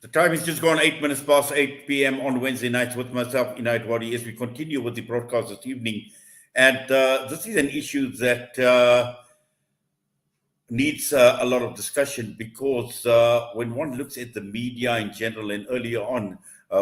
The time is just gone 8 minutes past 8 p.m. on Wednesday nights with myself, Inayat Wadi, as we continue with the broadcast this evening. And this is an issue that needs a lot of discussion because when one looks at the media in general, and earlier on,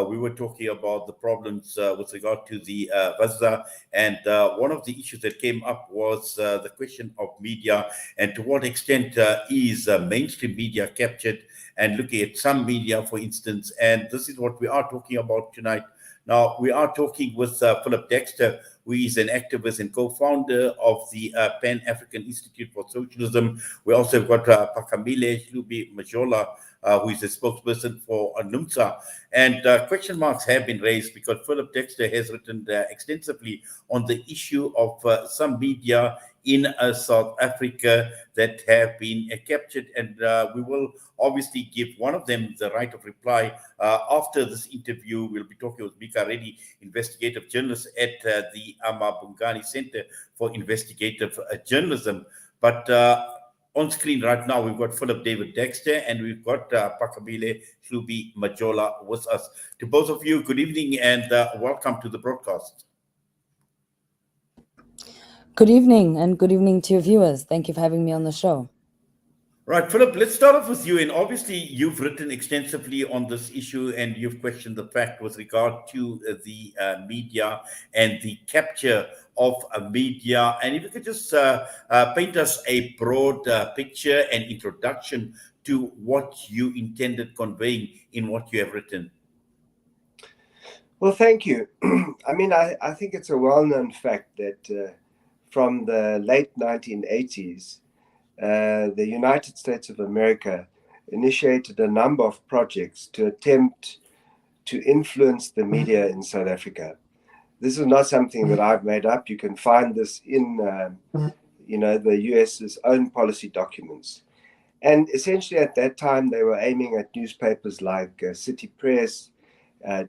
we were talking about the problems with regard to the Gaza, and one of the issues that came up was the question of media and to what extent is mainstream media captured, and looking at some media, for instance. And this is what we are talking about tonight. Now, we are talking with Phillip Dexter, who is an activist and co-founder of the Pan-African Institute for Socialism. We also have got Phakamile, Hlubi, who is a spokesperson for Numsa. And question marks have been raised because Phillip Dexter has written extensively on the issue of some media in South Africa that have been captured. And we will obviously give one of them the right of reply. After this interview, we'll be talking with Micah Reddy, investigative journalist at the amaBhungane Center for Investigative Journalism. But on screen right now, we've got Phillip David Dexter and we've got Phakamile Hlubi with us. To both of you, good evening and welcome to the broadcast. Good evening, and good evening to your viewers. Thank you for having me on the show. Right, Phillip, let's start off with you. And obviously, you've written extensively on this issue and you've questioned the fact with regard to the media and the capture of media. And if you could just paint us a broad picture and introduction to what you intended conveying in what you have written. Well, thank you. I mean, I think it's a well-known fact that from the late 1980s, the United States of America initiated a number of projects to attempt to influence the media in South Africa. This is not something that I've made up. You can find this in, the US's own policy documents. And essentially at that time, they were aiming at newspapers like City Press,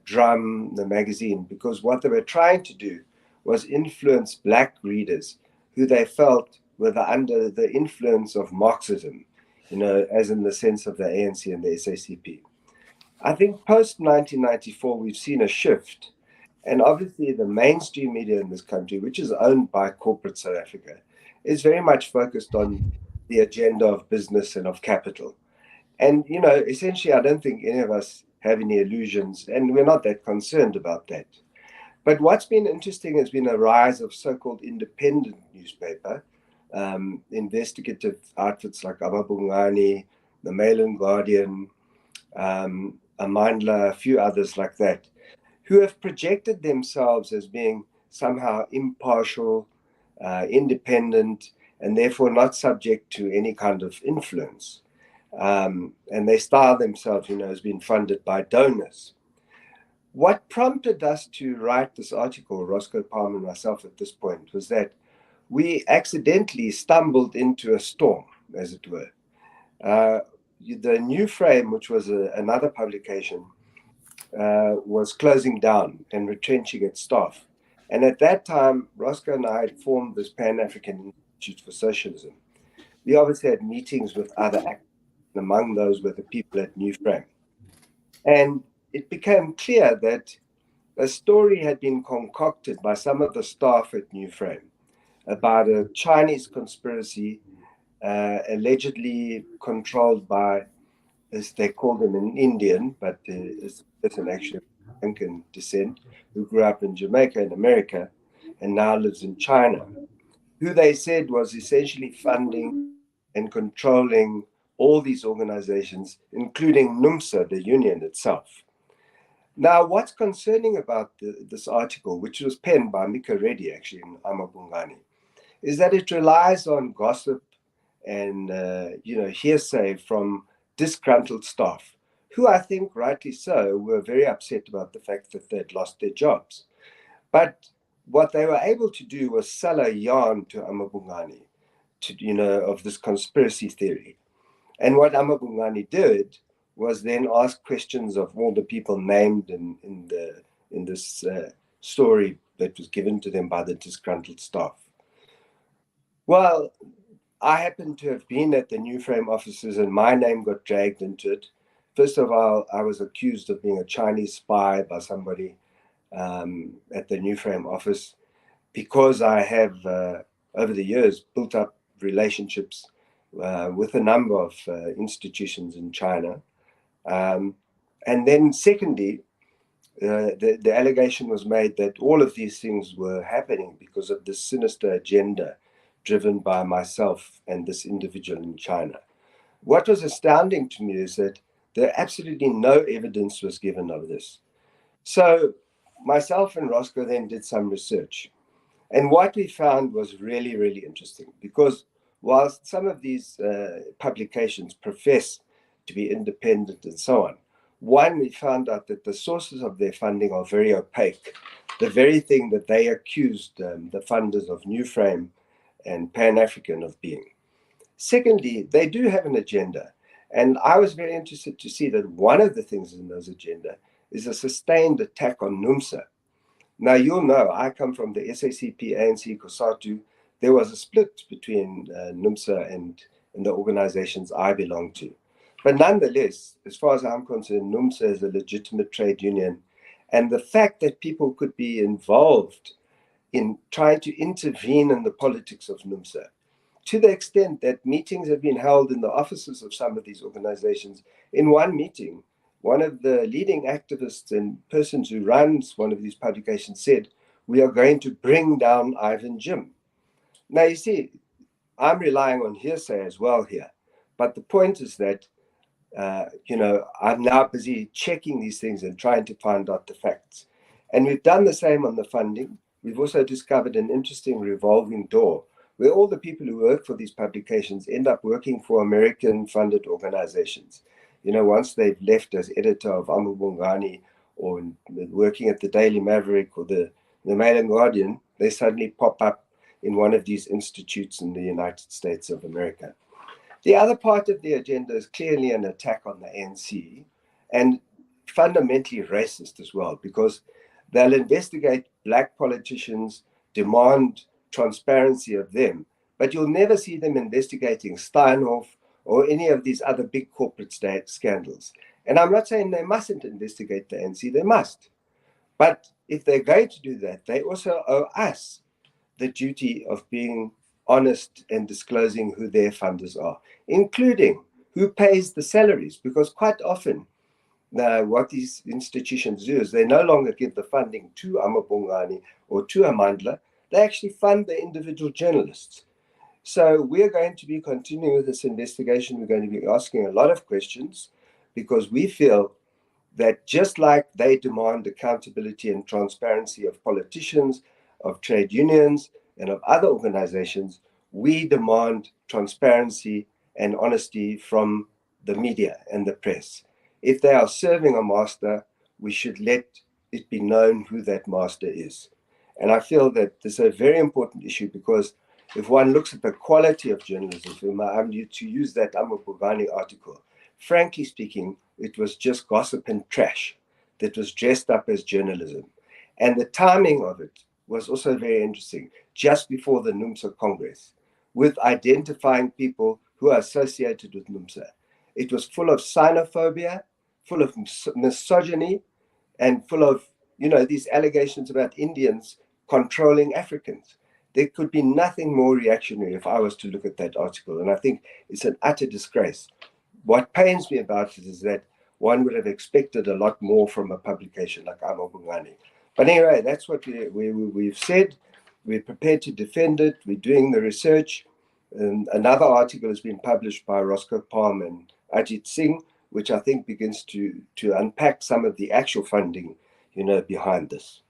Drum, the magazine, because what they were trying to do was influence black readers who they felt were under the influence of Marxism, as in the sense of the ANC and the SACP. I think post-1994, we've seen a shift. And obviously the mainstream media in this country, which is owned by corporate South Africa, is very much focused on the agenda of business and of capital. And, essentially, I don't think any of us have any illusions, and we're not that concerned about that. But what's been interesting has been a rise of so-called independent newspaper, investigative outfits like amaBhungane, the Mail and Guardian, Amandla, a few others like that, who have projected themselves as being somehow impartial, independent, and therefore not subject to any kind of influence. And they style themselves, as being funded by donors. What prompted us to write this article, Roscoe Palmer and myself at this point, was that we accidentally stumbled into a storm, as it were. The New Frame, which was another publication, was closing down and retrenching its staff. And at that time, Roscoe and I had formed this Pan-African Institute for Socialism. We obviously had meetings with other actors, and among those were the people at New Frame. And it became clear that a story had been concocted by some of the staff at New Frame about a Chinese conspiracy allegedly controlled by, as they called him, an Indian, but is a person actually of Incan descent, who grew up in Jamaica in America and now lives in China, who they said was essentially funding and controlling all these organizations, including Numsa, the union itself. Now, what's concerning about this article, which was penned by Micah Reddy, actually, in amaBhungane, is that it relies on gossip and, hearsay from disgruntled staff, who I think, rightly so, were very upset about the fact that they'd lost their jobs. But what they were able to do was sell a yarn to amaBhungane, of this conspiracy theory. And what amaBhungane did was then ask questions of all the people named in this story that was given to them by the disgruntled staff. Well, I happened to have been at the New Frame offices and my name got dragged into it. first of all, I was accused of being a Chinese spy by somebody at the New Frame office, because I have, over the years, built up relationships with a number of institutions in China. And then secondly, the allegation was made that all of these things were happening because of this sinister agenda driven by myself and this individual in China. What was astounding to me is that there absolutely no evidence was given of this. So myself and Roscoe then did some research. And what we found was really, really interesting, because whilst some of these publications profess to be independent and so on, one, we found out that the sources of their funding are very opaque, the very thing that they accused the funders of New Frame and Pan-African of being. Secondly, they do have an agenda. And I was very interested to see that one of the things in those agenda is a sustained attack on Numsa. Now, you'll know, I come from the SACP, ANC, COSATU. There was a split between Numsa and the organizations I belong to. But nonetheless, as far as I'm concerned, Numsa is a legitimate trade union. And the fact that people could be involved in trying to intervene in the politics of Numsa, to the extent that meetings have been held in the offices of some of these organizations. In one meeting, one of the leading activists and persons who runs one of these publications said, "We are going to bring down Ivan Jim." Now, you see, I'm relying on hearsay as well here. But the point is that, I'm now busy checking these things and trying to find out the facts. And we've done the same on the funding. We've also discovered an interesting revolving door where all the people who work for these publications end up working for American-funded organizations. Once they've left as editor of amaBhungane or working at the Daily Maverick or the Mail and Guardian, they suddenly pop up in one of these institutes in the United States of America. The other part of the agenda is clearly an attack on the ANC, and fundamentally racist as well, because they'll investigate black politicians, demand transparency of them, but you'll never see them investigating Steinhoff or any of these other big corporate scandals. And I'm not saying they mustn't investigate the ANC, they must. But if they're going to do that, they also owe us the duty of being honest and disclosing who their funders are, including who pays the salaries, because quite often what these institutions do is they no longer give the funding to amaBhungane or to Amandla, they actually fund the individual journalists. So we're going to be continuing with this investigation. We're going to be asking a lot of questions, because we feel that just like they demand accountability and transparency of politicians, of trade unions, and of other organizations, we demand transparency and honesty from the media and the press. If they are serving a master, we should let it be known who that master is. And I feel that this is a very important issue, because if one looks at the quality of journalism, to use that amaBhungane article, frankly speaking, it was just gossip and trash that was dressed up as journalism. And the timing of it was also very interesting, just before the Numsa Congress, with identifying people who are associated with Numsa. It was full of xenophobia, full of misogyny, and full of, these allegations about Indians controlling Africans. There could be nothing more reactionary if I was to look at that article. And I think it's an utter disgrace. What pains me about it is that one would have expected a lot more from a publication like amaBhungane. But anyway, that's what we've said. We're prepared to defend it. We're doing the research. And another article has been published by Roscoe Palm and Ajit Singh, which I think begins to unpack some of the actual funding, behind this.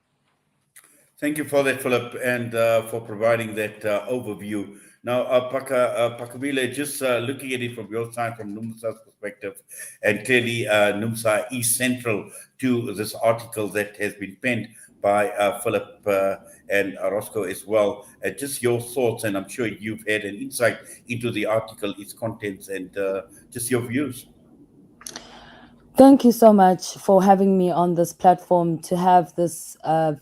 Thank you for that, Phillip, and for providing that overview. Now, Phakamile, just looking at it from your side, from Numsa's perspective, and clearly Numsa is central to this article that has been penned by Phillip and Roscoe as well. Just your thoughts, and I'm sure you've had an insight into the article, its contents, and just your views. Thank you so much for having me on this platform to have this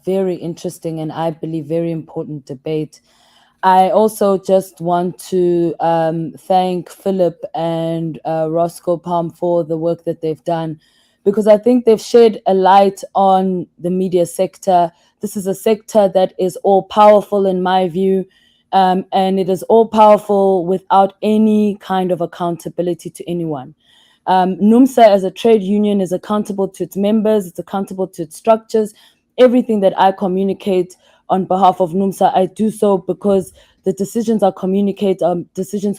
very interesting and I believe very important debate. I also just want to thank Phillip and Roscoe Palm for the work that they've done, because I think they've shed a light on the media sector. This is a sector that is all powerful in my view, and it is all powerful without any kind of accountability to anyone. Numsa as a trade union is accountable to its members, it's accountable to its structures. Everything that I communicate on behalf of Numsa, I do so because the decisions are decisions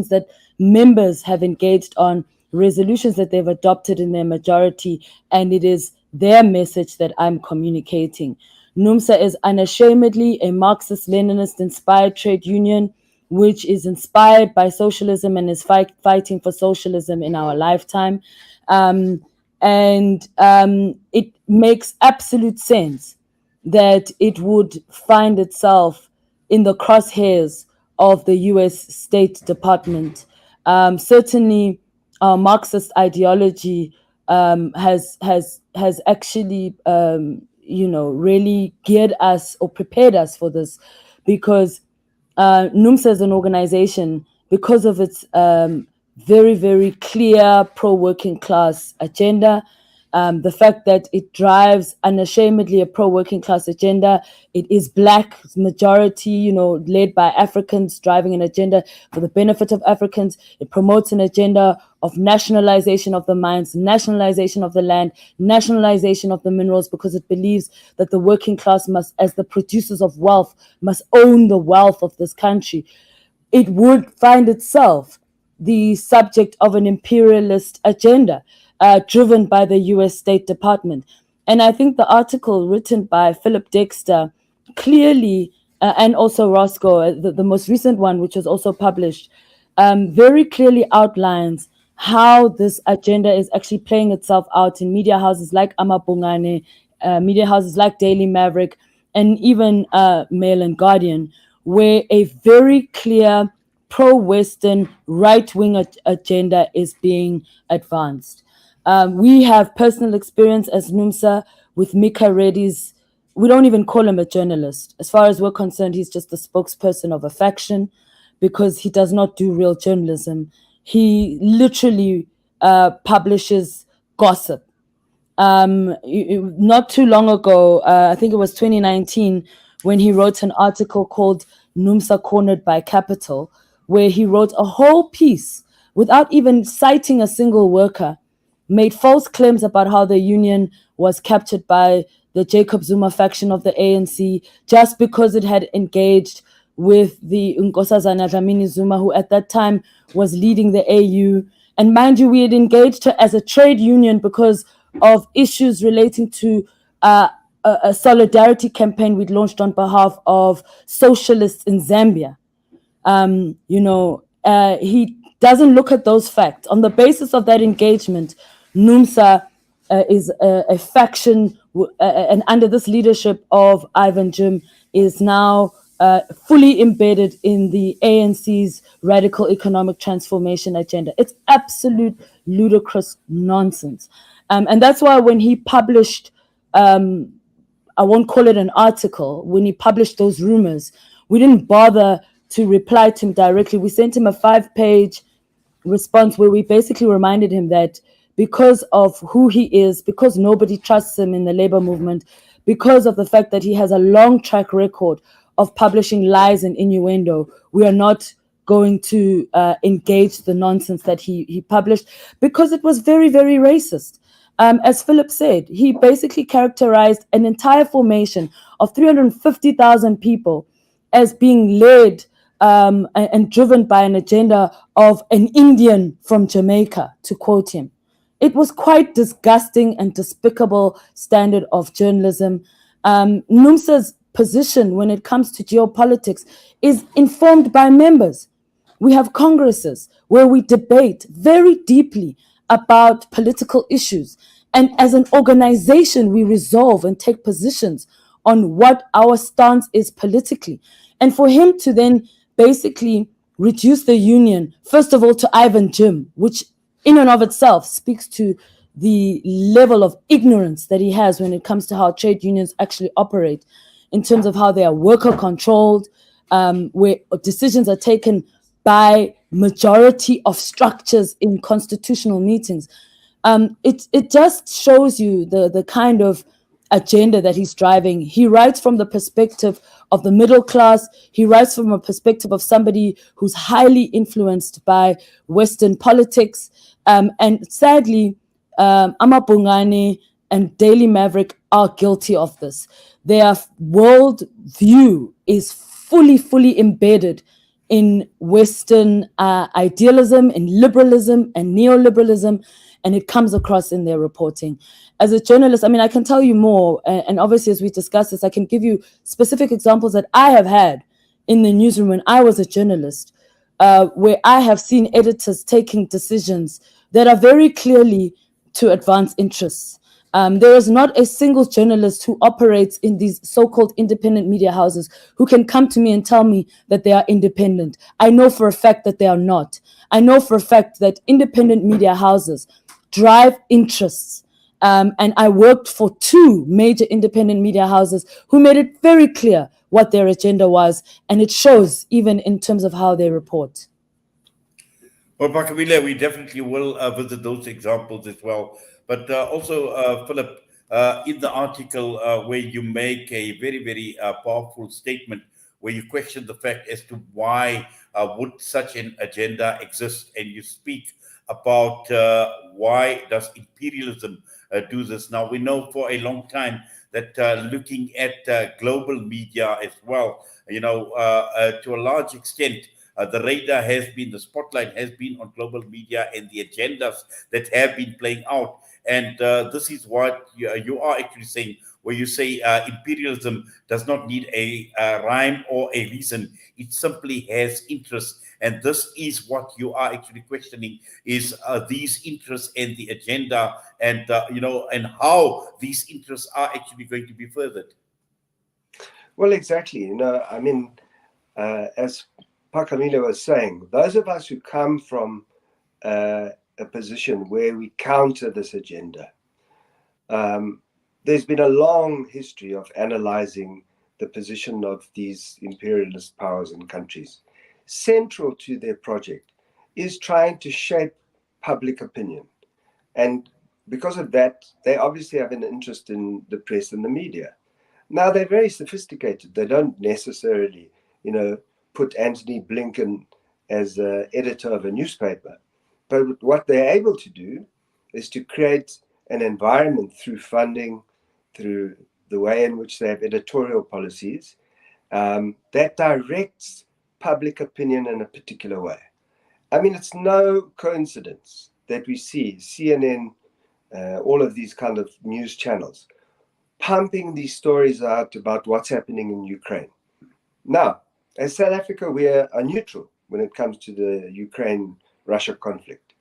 that members have engaged on, resolutions that they've adopted in their majority, and it is their message that I'm communicating. Numsa is unashamedly a Marxist-Leninist inspired trade union which is inspired by socialism and is fighting for socialism in our lifetime. It makes absolute sense that it would find itself in the crosshairs of the US State Department. Certainly, Marxist ideology has actually, really geared us or prepared us for this, because Numsa as an organization, because of its very, very clear pro-working class agenda, the fact that it drives unashamedly a pro-working class agenda. It is Black majority, led by Africans, driving an agenda for the benefit of Africans. It promotes an agenda of nationalization of the mines, nationalization of the land, nationalization of the minerals, because it believes that the working class must, as the producers of wealth, must own the wealth of this country. It would find itself the subject of an imperialist agenda driven by the US State Department. And I think the article written by Phillip Dexter clearly, and also Roscoe, the most recent one, which was also published, very clearly outlines how this agenda is actually playing itself out in media houses like amaBhungane, media houses like Daily Maverick, and even Mail and Guardian, where a very clear pro-Western right-wing agenda is being advanced. We have personal experience as Numsa with Micah Reddy's. We don't even call him a journalist. As far as we're concerned, he's just the spokesperson of a faction, because he does not do real journalism. He literally publishes gossip. Not too long ago, I think it was 2019, when he wrote an article called Numsa Cornered by Capital, where he wrote a whole piece without even citing a single worker, made false claims about how the union was captured by the Jacob Zuma faction of the ANC just because it had engaged with the Nkosazana Dlamini Zuma, who at that time was leading the AU. And mind you, we had engaged her as a trade union because of issues relating to a solidarity campaign we'd launched on behalf of socialists in Zambia. He doesn't look at those facts. On the basis of that engagement, Numsa is a faction, and under this leadership of Ivan Jim, is now fully embedded in the ANC's radical economic transformation agenda. It's absolute ludicrous nonsense. And that's why when he published, I won't call it an article, when he published those rumors, we didn't bother to reply to him directly. We sent him a 5-page response where we basically reminded him that because of who he is, because nobody trusts him in the labor movement, because of the fact that he has a long track record of publishing lies and innuendo, we are not going to engage the nonsense that he published, because it was very, very racist. As Phillip said, he basically characterized an entire formation of 350,000 people as being led and driven by an agenda of an Indian from Jamaica, to quote him. It was quite disgusting and despicable standard of journalism. Numsa's position when it comes to geopolitics is informed by members. We have congresses where we debate very deeply about political issues. And as an organization, we resolve and take positions on what our stance is politically. And for him to then basically reduce the union, first of all, to Ivan Jim, which in and of itself speaks to the level of ignorance that he has when it comes to how trade unions actually operate, in terms of how they are worker controlled, where decisions are taken by majority of structures in constitutional meetings. It just shows you the kind of agenda that he's driving. He writes from the perspective of the middle class. He writes from a perspective of somebody who's highly influenced by Western politics. And sadly, amaBhungane and Daily Maverick are guilty of this. Their world view is fully embedded in Western idealism, in liberalism and neoliberalism, and it comes across in their reporting. As a journalist, I mean, I can tell you more, and obviously as we discuss this, I can give you specific examples that I have had in the newsroom when I was a journalist, where I have seen editors taking decisions that are very clearly to advance interests. There is not a single journalist who operates in these so-called independent media houses who can come to me and tell me that they are independent. I know for a fact that they are not. I know for a fact that independent media houses drive interests. And I worked for two major independent media houses who made it very clear what their agenda was, and it shows even in terms of how they report. Well, Phakamile, we definitely will visit those examples as well. But also, Phillip, in the article where you make a very powerful statement, where you question the fact as to why would such an agenda exist, and you speak about why does imperialism do this. Now, we know for a long time that looking at global media as well, to a large extent, the radar has been, the spotlight has been on global media and the agendas that have been playing out. And this is what you are actually saying, where you say imperialism does not need a rhyme or a reason. It simply has interests. And this is what you are actually questioning, is these interests and the agenda, and and how these interests are actually going to be furthered. Well, exactly. I mean, as Phakamile was saying, those of us who come from a position where we counter this agenda, there's been a long history of analyzing the position of these imperialist powers and countries. Central to their project is trying to shape public opinion. And because of that, they obviously have an interest in the press and the media. Now, they're very sophisticated. They don't necessarily, put Antony Blinken as editor of a newspaper. But what they're able to do is to create an environment through funding, through the way in which they have editorial policies, that directs public opinion in a particular way. I mean, it's no coincidence that we see CNN, all of these kind of news channels, pumping these stories out about what's happening in Ukraine. Now, as South Africa, we are neutral when it comes to the Ukraine-Russia conflict.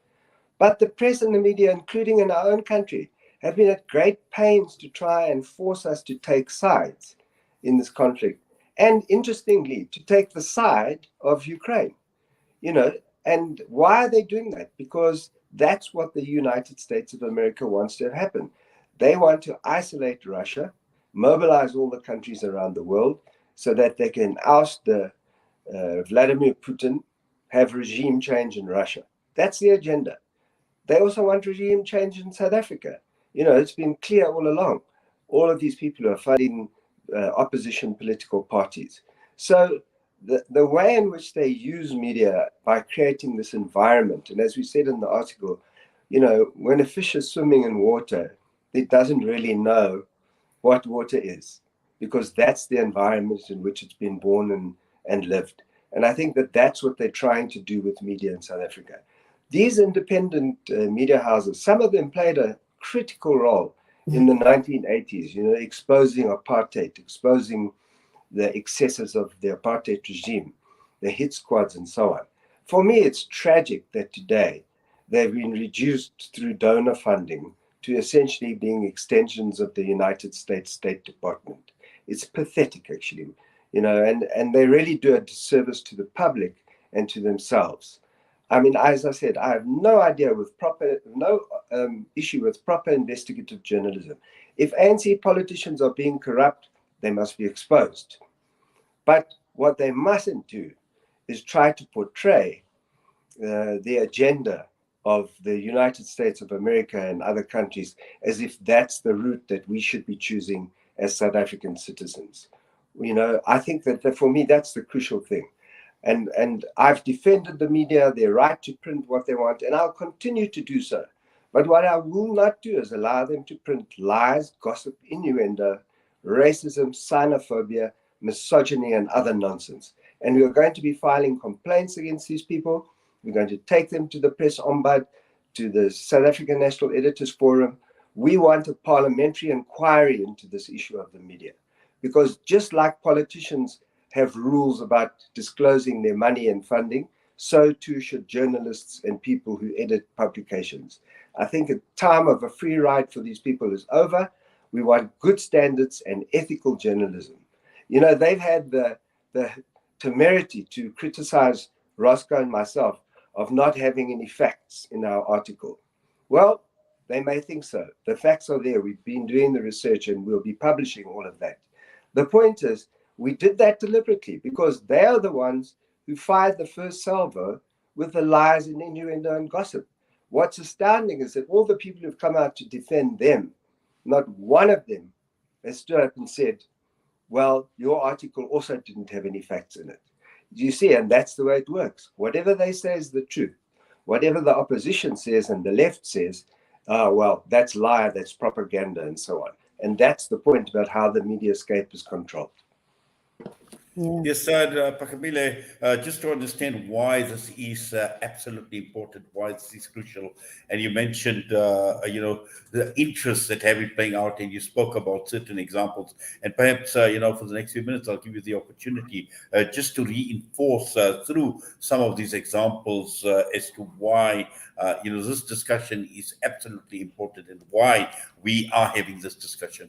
But the press and the media, including in our own country, have been at great pains to try and force us to take sides in this conflict. And interestingly, to take the side of Ukraine. And why are they doing that? Because that's what the United States of America wants to have happen. They want to isolate Russia, mobilize all the countries around the world so that they can oust Vladimir Putin, have regime change in Russia. That's the agenda. They also want regime change in South Africa. It's been clear all along. All of these people are funding opposition political parties. So the way in which they use media by creating this environment, and as we said in the article, when a fish is swimming in water, it doesn't really know what water is, because that's the environment in which it's been born and lived. And I think that that's what they're trying to do with media in South Africa. These independent media houses, some of them played a critical role in the 1980s, exposing apartheid, exposing the excesses of the apartheid regime, the hit squads and so on. For me, it's tragic that today they've been reduced through donor funding to essentially being extensions of the United States State Department. It's pathetic, actually, and they really do a disservice to the public and to themselves. I mean, as I said, I have no issue with proper investigative journalism. If ANC politicians are being corrupt, they must be exposed. But What they mustn't do is try to portray the agenda of the United States of America and other countries as if that's the route that we should be choosing as South African citizens. I think that for me, that's the crucial thing. And I've defended the media, their right to print what they want, and I'll continue to do so. But what I will not do is allow them to print lies, gossip, innuendo, racism, xenophobia, misogyny, and other nonsense. And we are going to be filing complaints against these people. We're going to take them to the Press Ombud, to the South African National Editors Forum. We want a parliamentary inquiry into this issue of the media. Because just like politicians have rules about disclosing their money and funding, so too should journalists and people who edit publications. I think a time of a free ride for these people is over. We want good standards and ethical journalism. They've had the temerity to criticize Roscoe and myself of not having any facts in our article. Well, they may think so. The facts are there. We've been doing the research and we'll be publishing all of that. The point is, we did that deliberately because they are the ones who fired the first salvo with the lies and innuendo and gossip. What's astounding is that all the people who've come out to defend them, not one of them has stood up and said, well, your article also didn't have any facts in it. You see, and that's the way it works. Whatever they say is the truth. Whatever the opposition says and the left says, well, that's lie, that's propaganda, and so on. And that's the point about how the mediascape is controlled. Yeah. Yes, sir, Phakamile, just to understand why this is absolutely important, why this is crucial. And you mentioned, the interests that have been playing out, and you spoke about certain examples. And perhaps, for the next few minutes, I'll give you the opportunity just to reinforce through some of these examples as to why, this discussion is absolutely important and why we are having this discussion.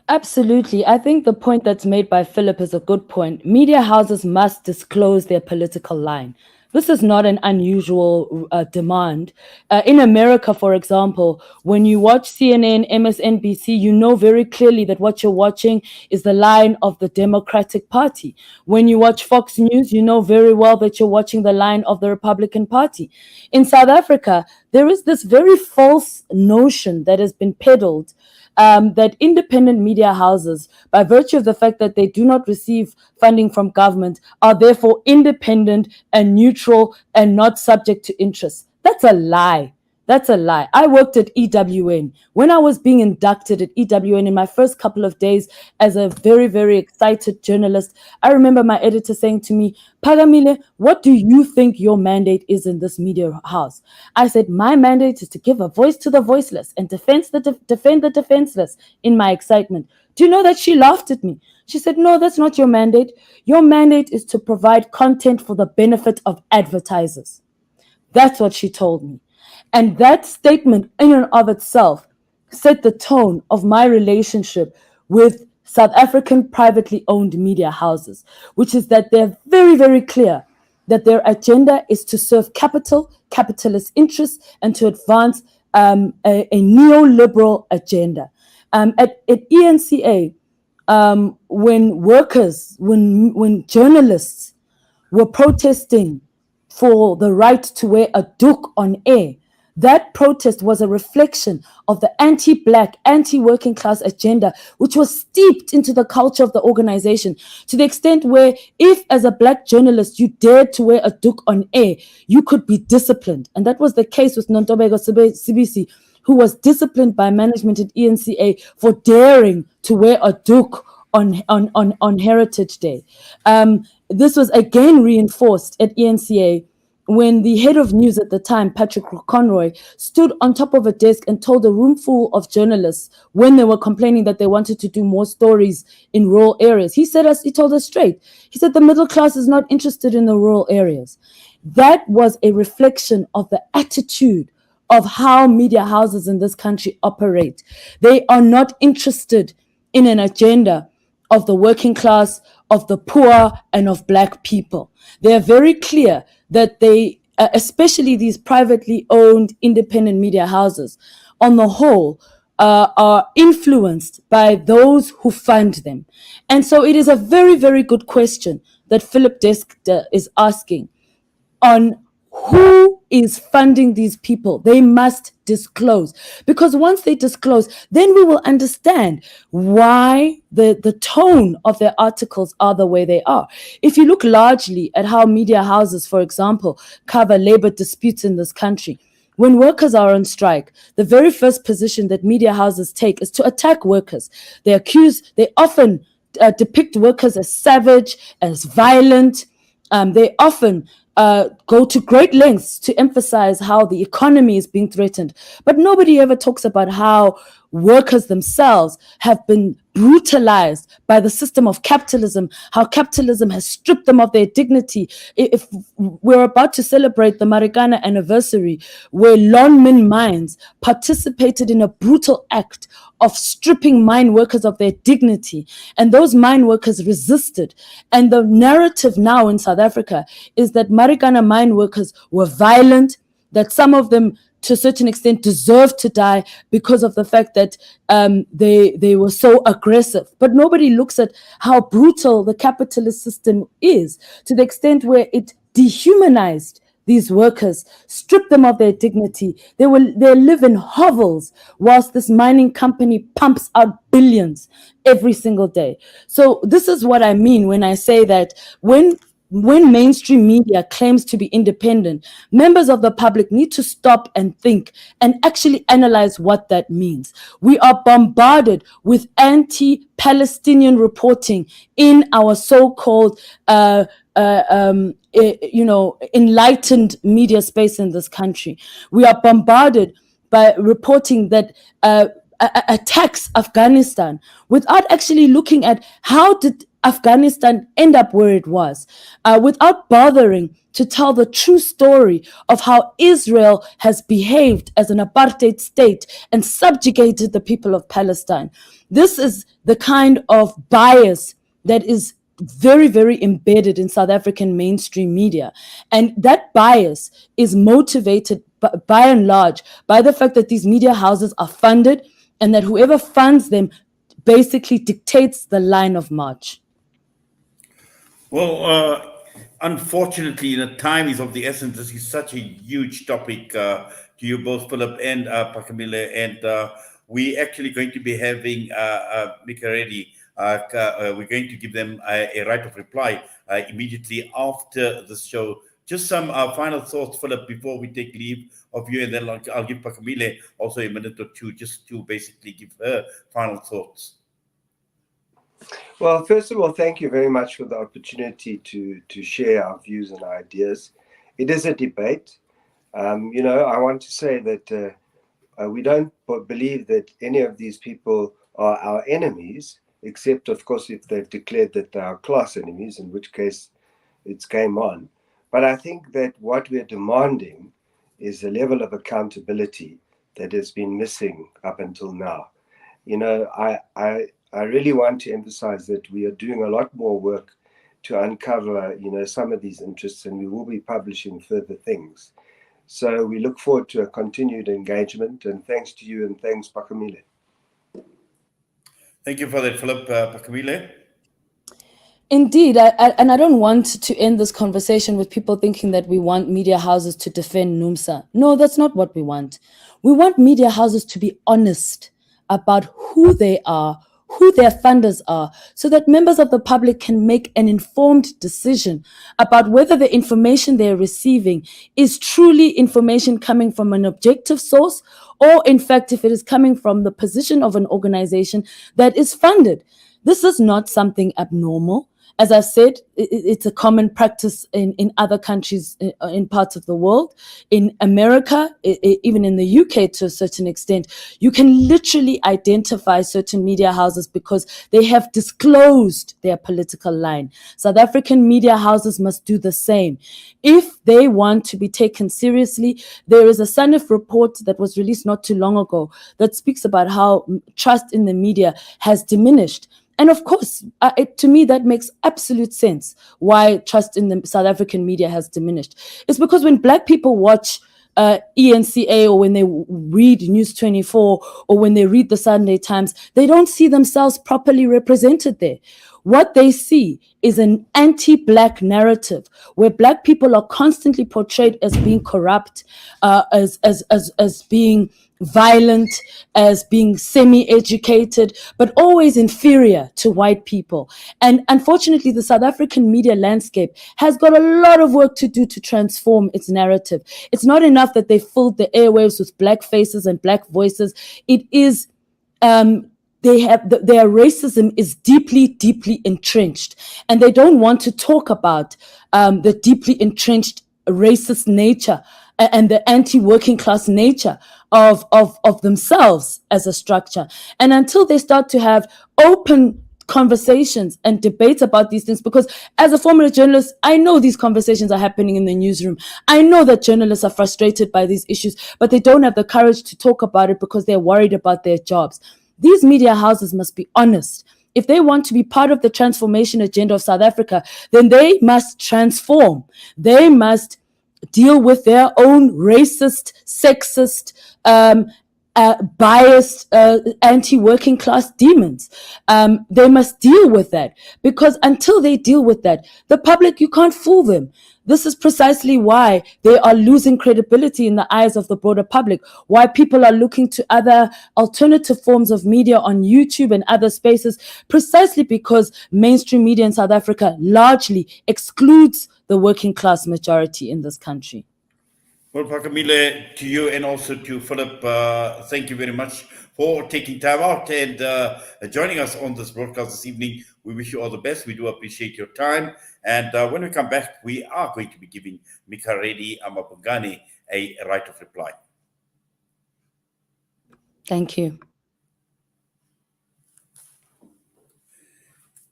Absolutely. I think the point that's made by Phillip is a good point. Media houses must disclose their political line. This is not an unusual demand. In America, for example, when you watch CNN, MSNBC, you know very clearly that what you're watching is the line of the Democratic Party. When you watch Fox News, you know very well that you're watching the line of the Republican Party. In South Africa, there is this very false notion that has been peddled that independent media houses, by virtue of the fact that they do not receive funding from government, are therefore independent and neutral and not subject to interest. That's a lie. That's a lie. I worked at EWN. When I was being inducted at EWN in my first couple of days as a very, very excited journalist, I remember my editor saying to me, Phakamile, what do you think your mandate is in this media house? I said, my mandate is to give a voice to the voiceless and defend the defenseless in my excitement. Do you know that she laughed at me? She said, no, that's not your mandate. Your mandate is to provide content for the benefit of advertisers. That's what she told me. And that statement in and of itself set the tone of my relationship with South African privately owned media houses, which is that they're very, very clear that their agenda is to serve capitalist interests, and to advance a neoliberal agenda. At ENCA, when journalists were protesting for the right to wear a doek on air, that protest was a reflection of the anti-Black, anti-working class agenda, which was steeped into the culture of the organization, to the extent where if as a Black journalist you dared to wear a doek on air, you could be disciplined. And that was the case with Nontobeko Sibisi, who was disciplined by management at ENCA for daring to wear a doek on Heritage Day. This was again reinforced at ENCA when the head of news at the time, Patrick Conroy, stood on top of a desk and told a room full of journalists when they were complaining that they wanted to do more stories in rural areas. He told us straight. He said the middle class is not interested in the rural areas. That was a reflection of the attitude of how media houses in this country operate. They are not interested in an agenda of the working class, of the poor, and of Black people. They are very clear that they, especially these privately owned independent media houses, on the whole, are influenced by those who fund them. And so it is a very, very good question that Phillip Dexter is asking on who is funding these people. They must disclose, because once they disclose, then we will understand why the tone of their articles are the way they are. If you look largely at how media houses, for example, cover labor disputes in this country, when workers are on strike, the very first position that media houses take is to attack workers. They often depict workers as savage, as violent. They often go to great lengths to emphasize how the economy is being threatened. But nobody ever talks about how workers themselves have been brutalized by the system of capitalism, how capitalism has stripped them of their dignity. If we're about to celebrate the Marikana anniversary, where Lonmin Mines participated in a brutal act of stripping mine workers of their dignity, and those mine workers resisted. And the narrative now in South Africa is that Marikana mine workers were violent, that some of them to a certain extent deserved to die because of the fact that they were so aggressive. But nobody looks at how brutal the capitalist system is, to the extent where it dehumanized these workers, stripped them of their dignity. They live in hovels whilst this mining company pumps out billions every single day. So this is what I mean when I say that when mainstream media claims to be independent, members of the public need to stop and think and actually analyze what that means. We are bombarded with anti-Palestinian reporting in our so-called enlightened media space in this country. We are bombarded by reporting that attacks Afghanistan without actually looking at how did Afghanistan end up where it was, without bothering to tell the true story of how Israel has behaved as an apartheid state and subjugated the people of Palestine. This is the kind of bias that is very, very embedded in South African mainstream media. And that bias is motivated by and large by the fact that these media houses are funded and that whoever funds them basically dictates the line of march. Well, unfortunately, the time is of the essence. This is such a huge topic to you both, Phillip and Phakamile, and we're actually going to be having Micah Reddy. We're going to give them a right of reply immediately after the show. Just some final thoughts, Phillip, before we take leave of you, and then I'll give Phakamile also a minute or two just to basically give her final thoughts. Well, first of all, thank you very much for the opportunity to share our views and ideas. It is a debate. I want to say that we don't believe that any of these people are our enemies, except, of course, if they've declared that they are class enemies, in which case it's game on. But I think that what we're demanding is a level of accountability that has been missing up until now. I really want to emphasize that we are doing a lot more work to uncover, some of these interests, and we will be publishing further things. So we look forward to a continued engagement, and thanks to you, and thanks, Phakamile. Thank you for that, Phillip. Phakamile? Indeed, and I don't want to end this conversation with people thinking that we want media houses to defend Numsa. No, that's not what we want. We want media houses to be honest about who they are, who their funders are, so that members of the public can make an informed decision about whether the information they're receiving is truly information coming from an objective source, or in fact, if it is coming from the position of an organization that is funded. This is not something abnormal. As I said, it's a common practice in other countries in parts of the world. In America, even in the UK to a certain extent, you can literally identify certain media houses because they have disclosed their political line. South African media houses must do the same. If they want to be taken seriously, there is a SANEF report that was released not too long ago that speaks about how trust in the media has diminished. And of course, to me, that makes absolute sense why trust in the South African media has diminished. It's because when Black people watch ENCA, or when they read News 24, or when they read the Sunday Times, they don't see themselves properly represented there. What they see is an anti-Black narrative where Black people are constantly portrayed as being corrupt, as being violent, as being semi-educated, but always inferior to white people. And unfortunately, the South African media landscape has got a lot of work to do to transform its narrative. It's not enough that they filled the airwaves with Black faces and Black voices. It is their racism is deeply, deeply entrenched, and they don't want to talk about the deeply entrenched racist nature and the anti-working class nature of themselves as a structure. And until they start to have open conversations and debates about these things, because as a former journalist, I know these conversations are happening in the newsroom. I know that journalists are frustrated by these issues, but they don't have the courage to talk about it because they're worried about their jobs. These media houses must be honest. If they want to be part of the transformation agenda of South Africa, then they must transform. They must deal with their own racist, sexist, biased, anti-working class demons. They must deal with that, because until they deal with that, the public, you can't fool them. This is precisely why they are losing credibility in the eyes of the broader public, why people are looking to other alternative forms of media on YouTube and other spaces, precisely because mainstream media in South Africa largely excludes the working class majority in this country. Well, Phakamile, to you and also to Phillip, thank you very much for taking time out and joining us on this broadcast this evening. We wish you all the best. We do appreciate your time. And when we come back, we are going to be giving Micah Reddy, amaBhungane, a right of reply. Thank you.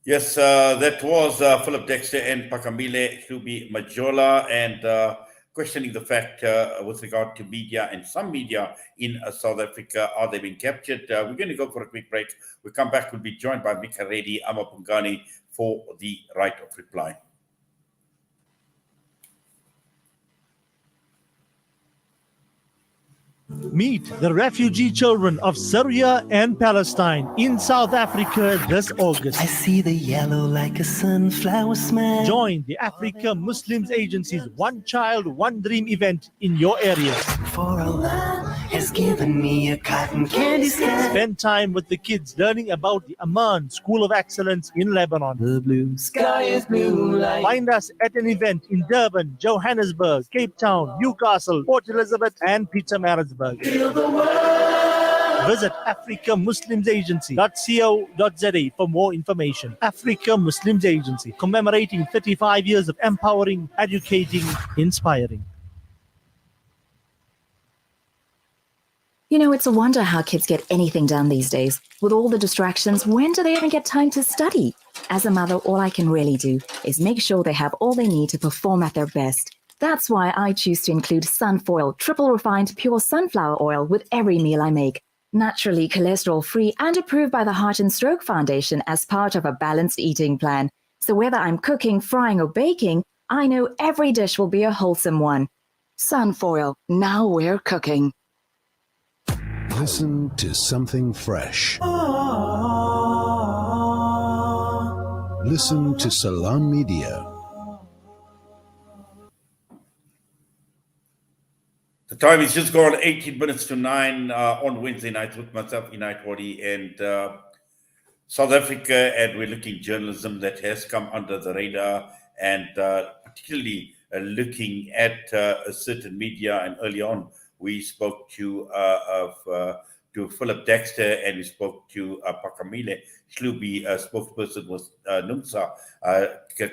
Yes, that was Phillip, Dexter, and Phakamile Hlubi Majola, and questioning the fact with regard to media, and some media in South Africa, are they being captured? We're going to go for a quick break. We come back, we'll be joined by Micah Reddy, amaBhungane, for the right of reply. Meet the refugee children of Syria and Palestine in South Africa this August. I see the yellow like a sunflower smile. Join the Africa Muslims Agency's One Child, One Dream event in your area. For Allah has given me a cotton candy sky. Spend time with the kids learning about the Amman School of Excellence in Lebanon. The blue sky is blue like... Find us at an event in Durban, Johannesburg, Cape Town, Newcastle, Port Elizabeth, and Pietermaritzburg. Visit africamuslimsagency.co.za for more information. Africa Muslims Agency, commemorating 35 years of empowering, educating, inspiring. You know, it's a wonder how kids get anything done these days. With all the distractions, when do they even get time to study? As a mother, all I can really do is make sure they have all they need to perform at their best. That's why I choose to include Sunfoil, triple refined pure sunflower oil with every meal I make. Naturally cholesterol-free and approved by the Heart and Stroke Foundation as part of a balanced eating plan. So whether I'm cooking, frying, or baking, I know every dish will be a wholesome one. Sunfoil, now we're cooking. Listen to something fresh. Listen to Salam Media. The time is just gone 18 minutes to 9 on Wednesday night with myself, Inait Wadi, and South Africa, and we're looking at journalism that has come under the radar, and particularly looking at a certain media. And early on, we spoke to Phillip, Dexter, and we spoke to Phakamile Hlubi, spokesperson was Numsa,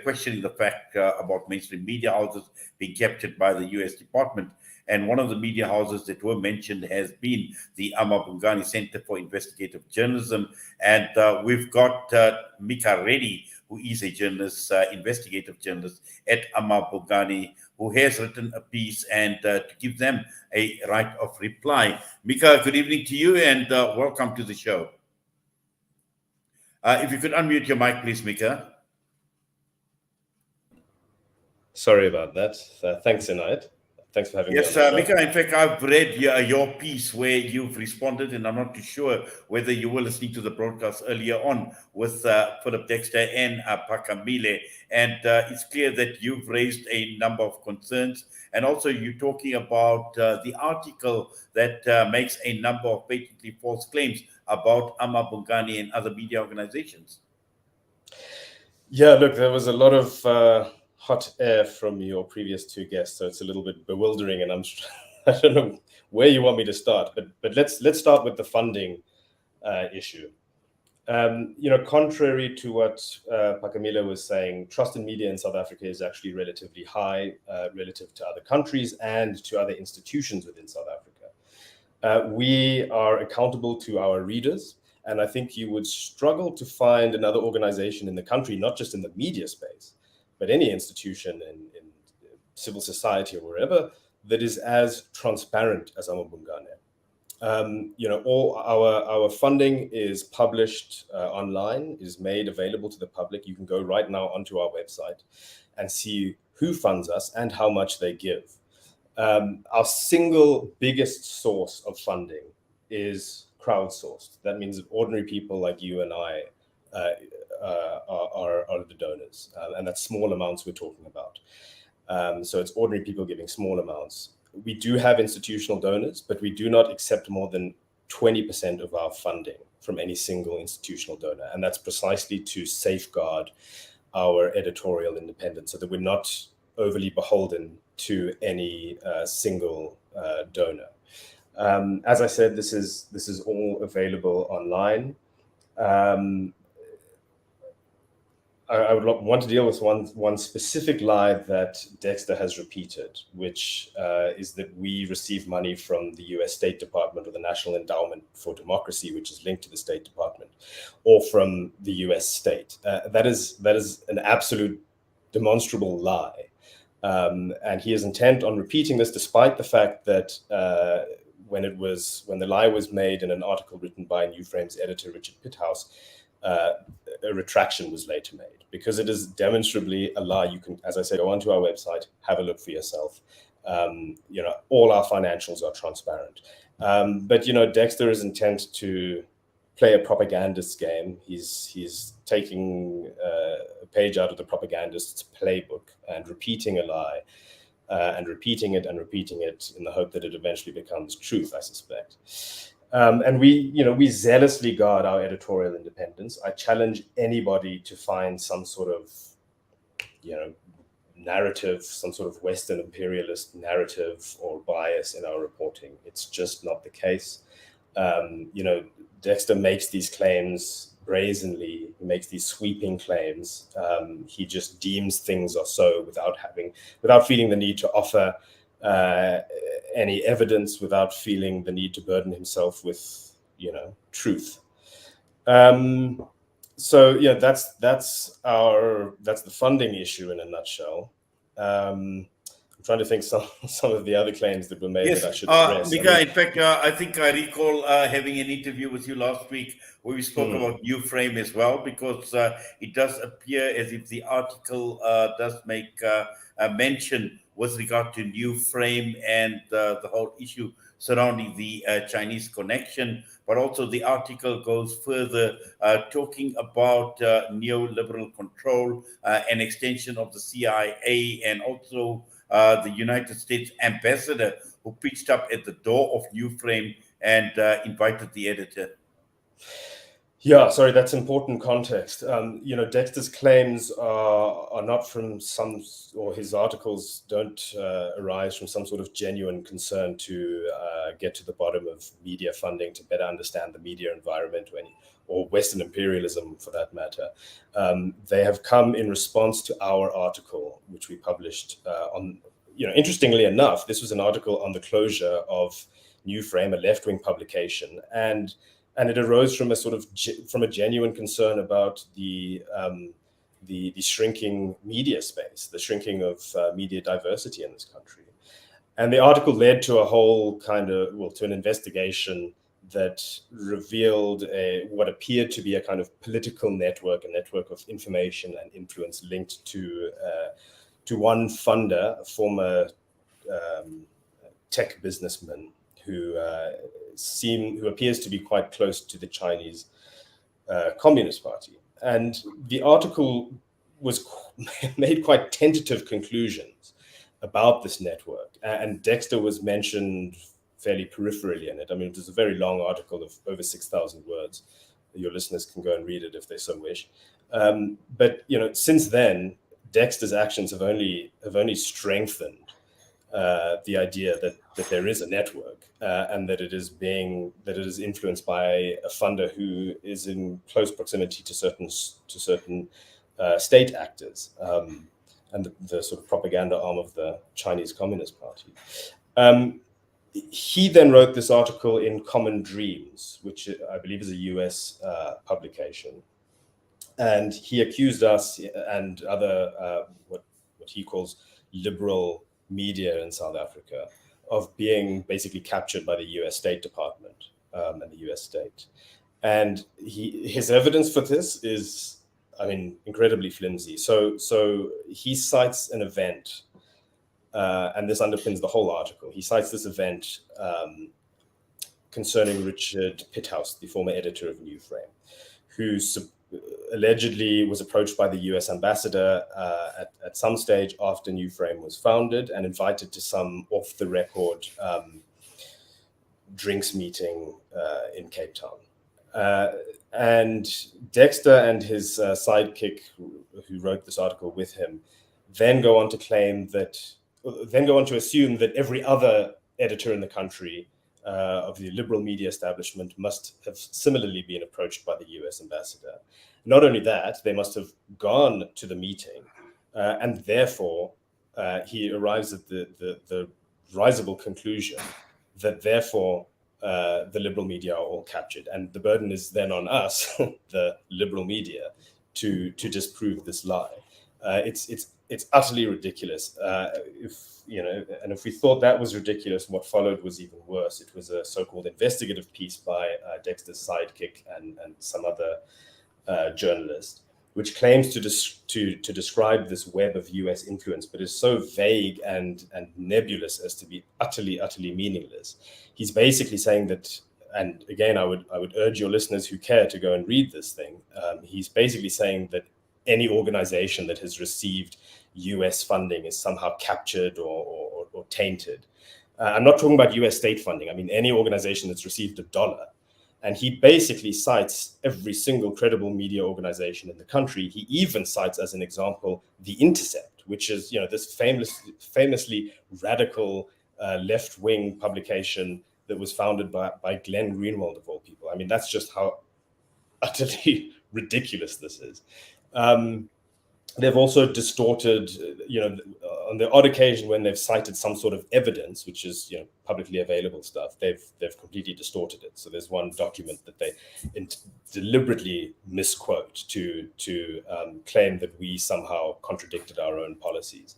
questioning the fact about mainstream media houses being captured by the U.S. Department. And one of the media houses that were mentioned has been the amaBhungane Center for Investigative Journalism. And we've got Micah Reddy, who is a journalist, investigative journalist at amaBhungane, who has written a piece, and to give them a right of reply. Micah, good evening to you, and welcome to the show. If you could unmute your mic, please, Micah. Sorry about that. Thanks, Inait. Thanks for having me on Yes, the show. Micah, in fact, I've read your piece where you've responded, and I'm not too sure whether you were listening to the broadcast earlier on with Phillip, Dexter, and Phakamile. And it's clear that you've raised a number of concerns. And also, you're talking about the article that makes a number of patently false claims about amaBhungane and other media organizations. Yeah, look, there was a lot of hot air from your previous two guests, so it's a little bit bewildering, and I don't know where you want me to start, but let's start with the funding issue. Contrary to what Phakamile was saying, trust in media in South Africa is actually relatively high relative to other countries and to other institutions within South Africa. We are accountable to our readers. And I think you would struggle to find another organization in the country, not just in the media space, but any institution in civil society or wherever, that is as transparent as amaBhungane. All our funding is published online, is made available to the public. You can go right now onto our website and see who funds us and how much they give. Our single biggest source of funding is crowdsourced. That means that ordinary people like you and I are the donors, and that's small amounts we're talking about. So it's ordinary people giving small amounts. We do have institutional donors, but we do not accept more than 20% of our funding from any single institutional donor, and that's precisely to safeguard our editorial independence, so that we're not overly beholden to any single donor. As I said, this is all available online. I would want to deal with one specific lie that Dexter has repeated, which is that we receive money from the US State Department or the National Endowment for Democracy, which is linked to the State Department, or from the US state. That is an absolute demonstrable lie. And he is intent on repeating this, despite the fact that when the lie was made in an article written by New Frame's editor, Richard Pitthouse, a retraction was later made, because it is demonstrably a lie. You can, as I said, go onto our website, have a look for yourself. All our financials are transparent. But Dexter is intent to play a propagandist game. He's taking a page out of the propagandist's playbook and repeating a lie. And repeating it in the hope that it eventually becomes truth, I suspect. And we zealously guard our editorial independence. I challenge anybody to find some sort of, narrative, some sort of Western imperialist narrative or bias in our reporting. It's just not the case. Dexter makes these claims brazenly. He makes these sweeping claims. He just deems things are so without feeling the need to offer any evidence, without feeling the need to burden himself with, truth. So yeah, that's the funding issue in a nutshell. I'm trying to think some of the other claims that were made that I should address. Micah, in fact, I think I recall having an interview with you last week where we spoke about New Frame as well, because it does appear as if the article does make a mention with regard to New Frame and the whole issue surrounding the Chinese connection. But also the article goes further, talking about neoliberal control, an extension of the CIA, and also the United States ambassador who pitched up at the door of New Frame and invited the editor. Yeah, sorry, that's important context. Dexter's claims are not from or his articles don't arise from some sort of genuine concern to get to the bottom of media funding, to better understand the media environment or Western imperialism for that matter. They have come in response to our article, which we published interestingly enough, this was an article on the closure of New Frame, a left-wing publication, and it arose from a genuine concern about the shrinking media space, the shrinking of media diversity in this country. And the article led to to an investigation that revealed what appeared to be a kind of political network, a network of information and influence linked to one funder, a former tech businessman who appears to be quite close to the Chinese Communist Party. And the article made quite tentative conclusions about this network. And Dexter was mentioned fairly peripherally in it. I mean, it was a very long article of over 6,000 words. Your listeners can go and read it if they so wish. But since then, Dexter's actions have only strengthened the idea that there is a network and that it is influenced by a funder who is in close proximity to certain state actors and the sort of propaganda arm of the Chinese Communist Party. He then wrote this article in Common Dreams, which I believe is a US publication. And he accused us and other, what he calls liberal media in South Africa of being basically captured by the US State Department and the US state. And his evidence for this is, incredibly flimsy. So he cites an event, and this underpins the whole article. He cites this event concerning Richard Pithouse, the former editor of New Frame, who allegedly was approached by the US ambassador at some stage after New Frame was founded and invited to some off-the-record drinks meeting in Cape Town. And Dexter and his sidekick, who wrote this article with him, then go on to assume that every other editor in the country of the liberal media establishment must have similarly been approached by the US ambassador. Not only that, they must have gone to the meeting, and therefore he arrives at the risible conclusion that therefore the liberal media are all captured, and the burden is then on us, the liberal media, to disprove this lie. It's utterly ridiculous. If we thought that was ridiculous, what followed was even worse. It was a so-called investigative piece by Dexter's sidekick and some other journalist, which claims to describe this web of US influence, but is so vague and nebulous as to be utterly meaningless. He's basically saying that, and again, I would urge your listeners who care to go and read this thing. He's basically saying that any organization that has received US funding is somehow captured or tainted. I'm not talking about US state funding. I mean, any organization that's received $1. And he basically cites every single credible media organization in the country. He even cites as an example The Intercept, which is this famously radical left-wing publication that was founded by Glenn Greenwald, of all people. I mean, that's just how utterly ridiculous this is. They've also distorted, on the odd occasion when they've cited some sort of evidence, which is, publicly available stuff, they've completely distorted it. So there's one document that they deliberately misquote to claim that we somehow contradicted our own policies.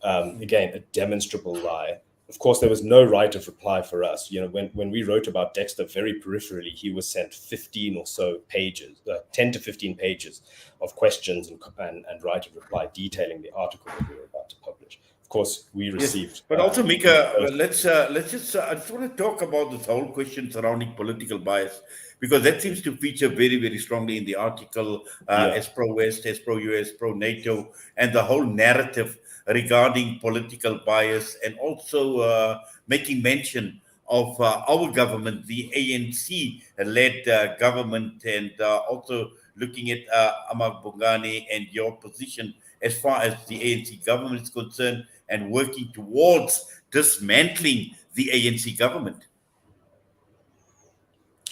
Again, a demonstrable lie. Of course, there was no right of reply for us. When we wrote about Dexter very peripherally, he was sent 15 or so pages, 10 to 15 pages of questions and right of reply detailing the article that we were about to publish. Of course, we received. Yes, but also, Micah, let's just. I just want to talk about this whole question surrounding political bias, because that seems to feature very, very strongly in the article, as pro-West, as pro-US, pro-NATO, and the whole narrative regarding political bias, and also making mention of our government, the ANC-led government, and also looking at amaBhungane and your position as far as the ANC government is concerned, and working towards dismantling the ANC government.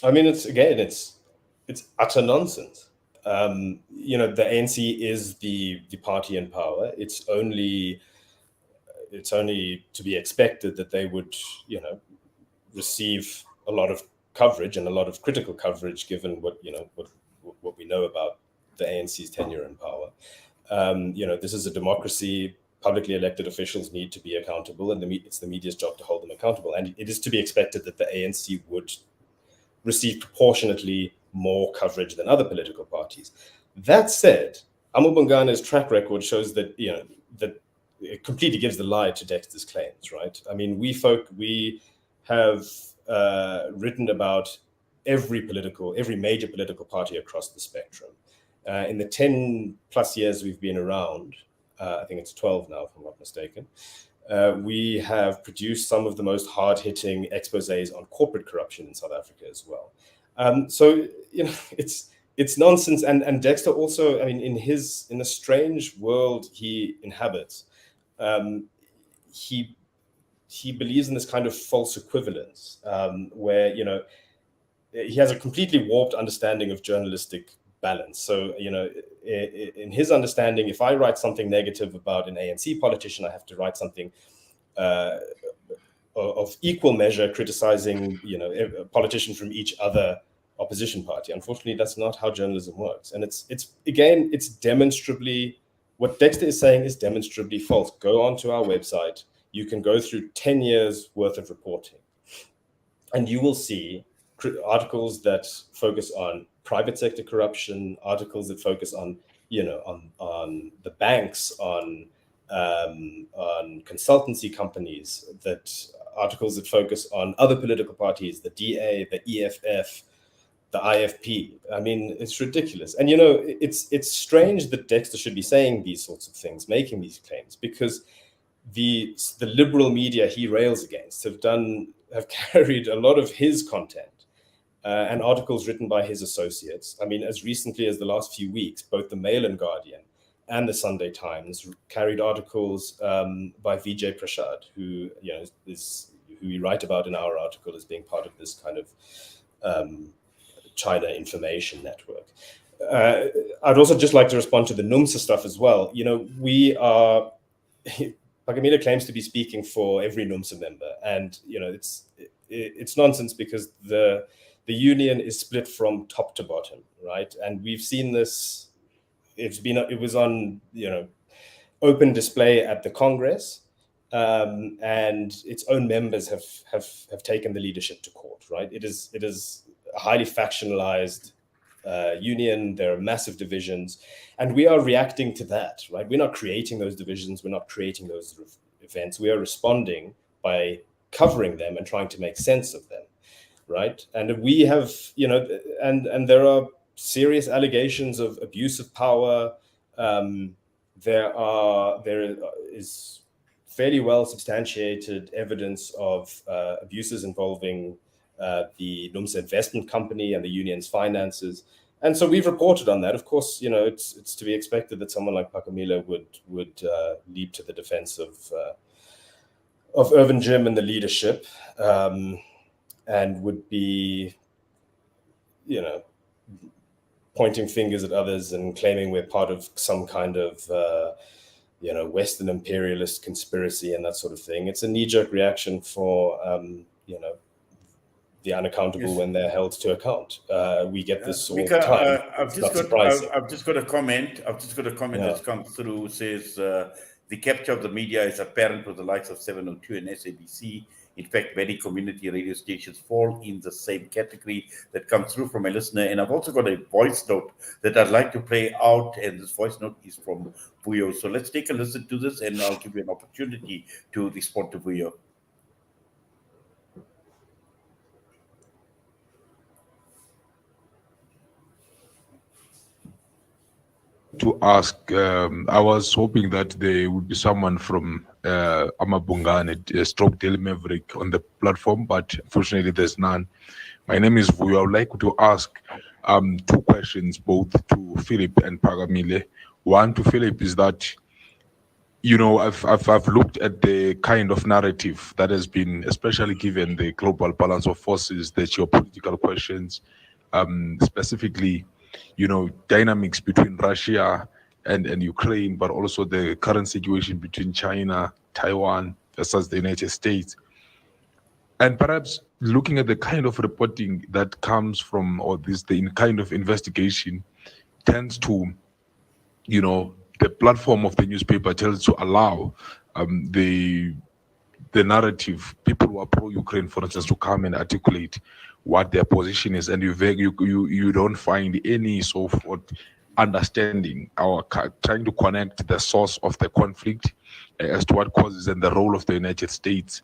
I mean, it's utter nonsense. The ANC is the party in power. It's only to be expected that they would, receive a lot of coverage and a lot of critical coverage, given what we know about the ANC's tenure in power. This is a democracy. Publicly elected officials need to be accountable, and it's the media's job to hold them accountable. And it is to be expected that the ANC would receive proportionately more coverage than other political parties. That said, amaBhungane's track record shows that that it completely gives the lie to Dexter's claims, right? I mean, we have written about every major political party across the spectrum. In the 10 plus years we've been around, I think it's 12 now, if I'm not mistaken, we have produced some of the most hard-hitting exposés on corporate corruption in South Africa as well. So, it's nonsense. And Dexter also, I mean, in the strange world he inhabits, he believes in this kind of false equivalence, where, he has a completely warped understanding of journalistic balance. So, in his understanding, if I write something negative about an ANC politician, I have to write something of equal measure criticizing, a politician from each other opposition party. Unfortunately, that's not how journalism works. And it's demonstrably, what Dexter is saying is demonstrably false. Go onto our website. You can go through 10 years worth of reporting, and you will see articles that focus on private sector corruption, articles that focus on, on the banks, on consultancy companies, articles that focus on other political parties, the DA, the EFF, the IFP. I mean, it's ridiculous. And, it's strange that Dexter should be saying these sorts of things, making these claims, because the liberal media he rails against have carried a lot of his content and articles written by his associates. I mean, as recently as the last few weeks, both the Mail and Guardian and the Sunday Times carried articles by Vijay Prashad, who we write about in our article as being part of this kind of China information network. I'd also just like to respond to the Numsa stuff as well. Phakamile claims to be speaking for every Numsa member, and it's nonsense, because the union is split from top to bottom, right? And we've seen this. It was on open display at the Congress, and its own members have taken the leadership to court, right? It is a highly factionalized union. There are massive divisions, and we are reacting to that, right? We're not creating those divisions. We're not creating those events. We are responding by covering them and trying to make sense of them, right? And we have, and there are serious allegations of abuse of power. There is fairly well substantiated evidence of abuses involving the Numsa investment company and the union's finances. And so we've reported on that. Of course, it's to be expected that someone like Phakamile would leap to the defense of Irvin Jim and the leadership, and would be, pointing fingers at others and claiming we're part of some kind of, Western imperialist conspiracy and that sort of thing. It's a knee-jerk reaction for, the unaccountable when they're held to account. We get this all the time. I've just got a comment. That's come through. Says the capture of the media is apparent with the likes of 702 and SABC. In fact, many community radio stations fall in the same category. That comes through from a listener. And I've also got a voice note that I'd like to play out. And this voice note is from Vuyo. So let's take a listen to this, and I'll give you an opportunity to respond to Vuyo. To ask, I was hoping that there would be someone from amaBhungane, Stroke Daily Maverick on the platform, but unfortunately there's none. My name is Vuyo. I would like to ask two questions, both to Phillip and Phakamile. One to Phillip is that, I've looked at the kind of narrative that has been, especially given the global balance of forces, the geopolitical questions, specifically, dynamics between Russia and Ukraine, but also the current situation between China, Taiwan versus the United States. And perhaps looking at the kind of reporting that comes from, the kind of investigation tends to, the platform of the newspaper tends to allow the narrative, people who are pro-Ukraine, for instance, to come and articulate what their position is, and you don't find any sort of understanding or trying to connect the source of the conflict as to what causes and the role of the United States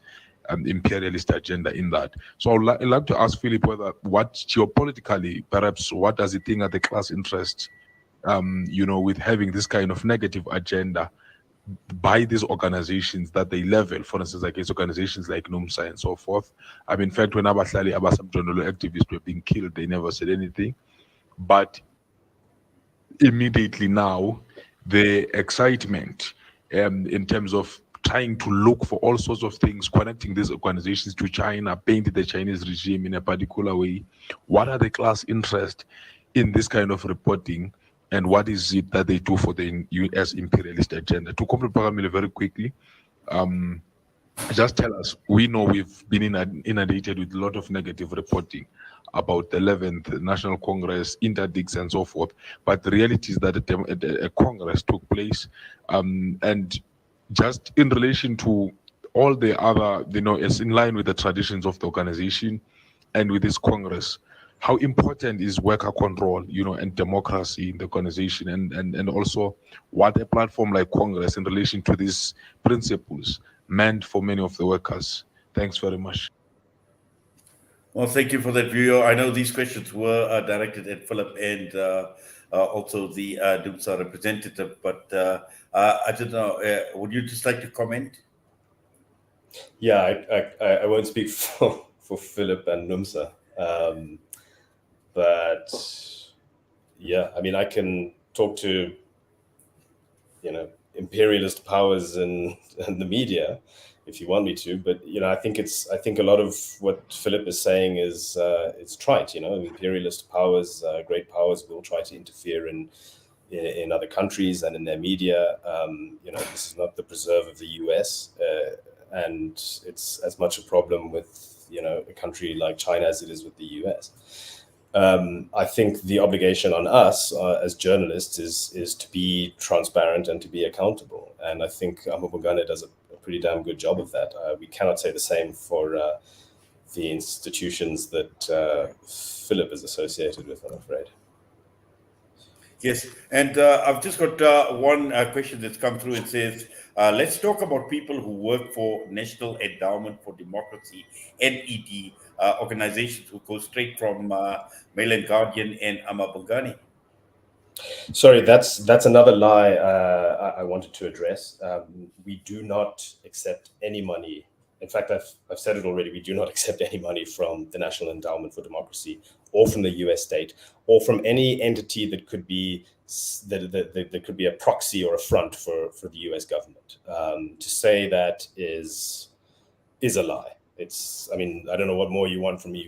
imperialist agenda in that. So I'd like to ask Philip whether what geopolitically, perhaps, what does he think are the class interests, with having this kind of negative agenda by these organizations that they level, for instance, against organizations like Numsa and so forth. In fact, when Abahlali, Abasamjonolo activists were being killed, they never said anything. But immediately now, the excitement in terms of trying to look for all sorts of things, connecting these organizations to China, painting the Chinese regime in a particular way. What are the class interests in this kind of reporting, and what is it that they do for the US imperialist agenda? To complete Phakamile very quickly, just tell us, we know we've been inundated with a lot of negative reporting about the 11th National Congress, interdicts and so forth, but the reality is that a Congress took place, and just in relation to all the other, it's in line with the traditions of the organization and with this Congress. How important is worker control, and democracy in the organization, and also what a platform like Congress in relation to these principles meant for many of the workers? Thanks very much. Well, thank you for that view. I know these questions were directed at Phillip and also the Numsa representative, but I don't know, would you just like to comment? Yeah, I won't speak for Phillip and Numsa. But yeah, I can talk to, imperialist powers and the media if you want me to, but I think a lot of what Phillip is saying is it's trite. Imperialist powers, great powers, will try to interfere in other countries and in their media. This is not the preserve of the US, and it's as much a problem with a country like China as it is with the US. I think the obligation on us as journalists is to be transparent and to be accountable. And I think amaBhungane does a pretty damn good job of that. We cannot say the same for the institutions that Phillip is associated with, I'm afraid. Yes, and I've just got one question that's come through. It says, let's talk about people who work for National Endowment for Democracy, NED, organizations who go straight from Mail and Guardian and amaBhungane. Sorry, that's another lie I wanted to address. We do not accept any money. In fact, I've said it already. We do not accept any money from the National Endowment for Democracy, or from the US state, or from any entity that could be that could be a proxy or a front for the US government. To say that is a lie. I don't know what more you want from me.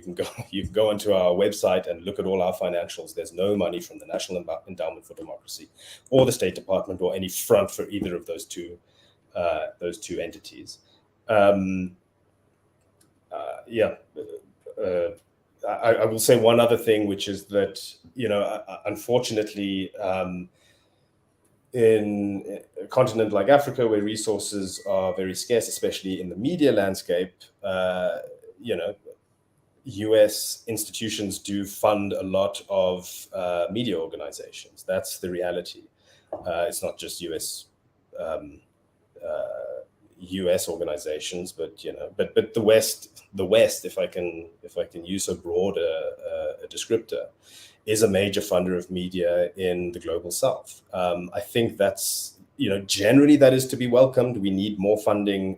You can go onto our website and look at all our financials. There's no money from the National Endowment for Democracy or the State Department or any front for either of those two entities. I will say one other thing, which is that, unfortunately, in a continent like Africa, where resources are very scarce, especially in the media landscape, US institutions do fund a lot of media organizations. That's the reality. It's not just US organizations, but the West, if I can use so broad a descriptor, is a major funder of media in the global South. I think that's, generally that is to be welcomed. We need more funding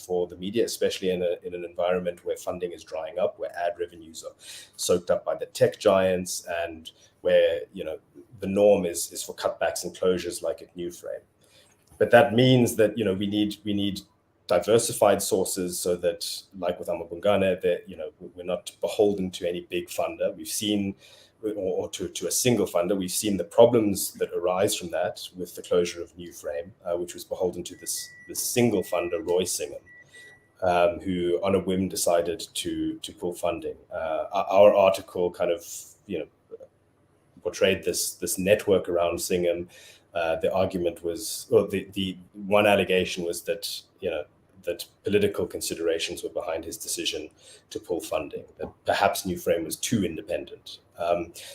for the media, especially in an environment where funding is drying up, where ad revenues are soaked up by the tech giants, and where the norm is for cutbacks and closures like at Newframe. But that means that we need diversified sources, so that, like with amaBhungane, that we're not beholden to any big funder. We've seen, or to a single funder. We've seen the problems that arise from that with the closure of Newframe, which was beholden to this single funder, Roy Singham, who on a whim decided to pull funding. Our article kind of portrayed this network around Singham. The argument was, or the one allegation was that that political considerations were behind his decision to pull funding, that perhaps Newframe was too independent.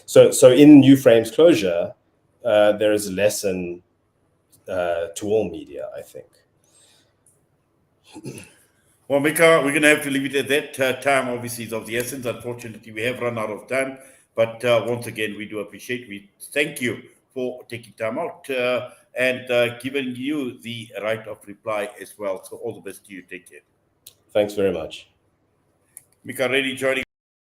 So in Newframe's closure, there is a lesson to all media, I think. Well, Micah, we're going to have to leave it at that. Time obviously is of the essence. Unfortunately, we have run out of time. But once again, we do appreciate. We thank you for taking time out and giving you the right of reply as well. So all the best to you. Take care. Thanks very much. Micah Reddy joining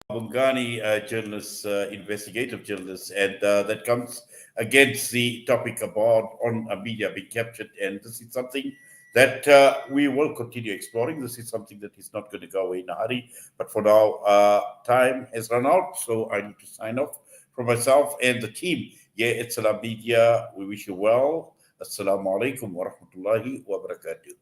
amaBhungane journalist, investigative journalist, and that comes against the topic about on media being captured. And this is something that we will continue exploring. This is something that is not going to go away in a hurry. But for now, time has run out, so I need to sign off. For myself and the team here at Salam Media, we wish you well. Assalamu alaikum wa rahmatullahi wa barakatuh.